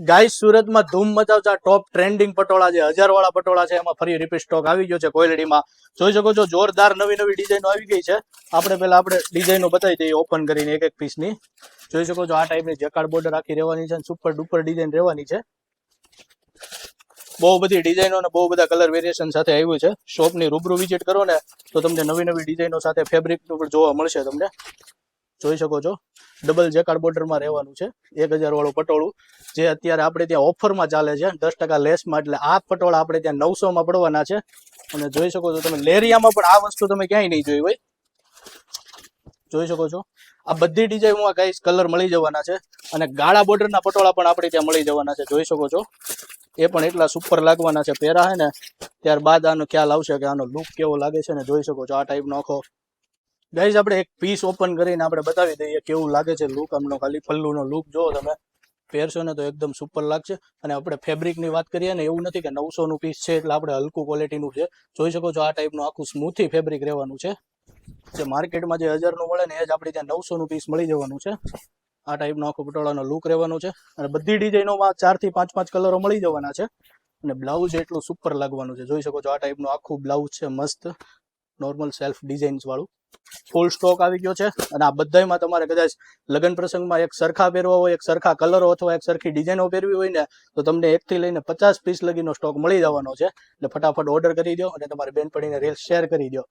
Guys સુરતમાં ધૂમ મચાવતા ટોપ trending patola જે 1000 વાળા પટોળા છે એમાં ફરી રિપીટ સ્ટોક આવી ગયો છે ક્વોલિટીમાં. જોઈ શકો છો જોરદાર નવી નવી ડિઝાઇનો આવી ગઈ છે. આપણે ડિઝાઇનો બતાવી દઈએ ઓપન કરીને એક એક પીસની. જોઈ શકો છો આ ટાઈપની જેકાર્ડ બોર્ડર આખી રહેવાની છે અને સુપર ડુપર ડિઝાઇન રહેવાની છે. બહુ બધી ડિઝાઇનો અને બહુ બધા કલર વેરિએશન સાથે આવ્યું છે. શોપની રૂબરૂ વિઝિટ કરો ને તો તમને નવી નવી ડિઝાઇનો સાથે ફેબ્રિકનું પણ જોવા મળશે તમને. જોઈ શકો છો ડબલ જેકાર્ડ બોર્ડરમાં રહેવાનું છે 1000 વાળું પટોળું જે અત્યારે આપણે ત્યાં ઓફરમાં ચાલે છે 10% લેસમાં. એટલે આ પટોળા આપણે ત્યાં 900 માં પડવાના છે. અને જોઈ શકો છો તમે લેરિયામાં પણ આ વસ્તુ તમે ક્યાંય નહીં જોઈ હોય. જોઈ શકો છો આ બધી ડિઝાઇનમાં કઈ કલર મળી જવાના છે અને ગાળા બોર્ડરના પટોળા પણ આપણે ત્યાં મળી જવાના છે. જોઈ શકો છો એ પણ એટલા સુપર લાગવાના છે. પહેરા હે ને ત્યારબાદ આનો ખ્યાલ આવશે કે આનો લુક કેવો લાગે છે. ને જોઈ શકો છો આ ટાઈપનો આખો ગાઈઝ આપણે એક પીસ ઓપન કરીને આપણે બતાવી દઈએ કેવું લાગે છે લુક. આમનો ખાલી પલ્લુનો લુક જો તમે પહેરશો ને તો એકદમ સુપર લાગશે. અને આપણે ફેબ્રિકની વાત કરીએ ને એવું નથી કે 900 નું પીસ છે એટલે આપણે હલકું ક્વોલિટીનું છે. જોઈ શકો છો આ ટાઈપનું આખું સ્મૂથી ફેબ્રિક રહેવાનું છે. જે માર્કેટમાં જે 1000 નું મળે ને એ જ આપણે ત્યાં 900 નું પીસ મળી જવાનું છે. આ ટાઈપનો આખો પટોળાનો લુક રહેવાનો છે. અને બધી ડિઝાઇનોમાં 4 થી 5 કલરો મળી જવાના છે. અને બ્લાઉઝ એટલું સુપર લાગવાનું છે. જોઈ શકો છો આ ટાઈપનું આખું બ્લાઉઝ છે મસ્ત નોર્મલ સેલ્ફ ડિઝાઇન્સ વાળું. ફૂલ સ્ટોક આવી ગયો છે. અને આ બધામાં તમારે કદાચ લગ્ન પ્રસંગમાં એક સરખા પહેરવા હોય, એક સરખા કલરો અથવા એક સરખી ડિઝાઇનો પહેરવી હોય ને તો તમને 1 થી લઈને 50 પીસ લગીનો સ્ટોક મળી જવાનો છે. એટલે ફટાફટ ઓર્ડર કરી દો અને તમારી બેનપણીને રીલ્સ શેર કરી દો.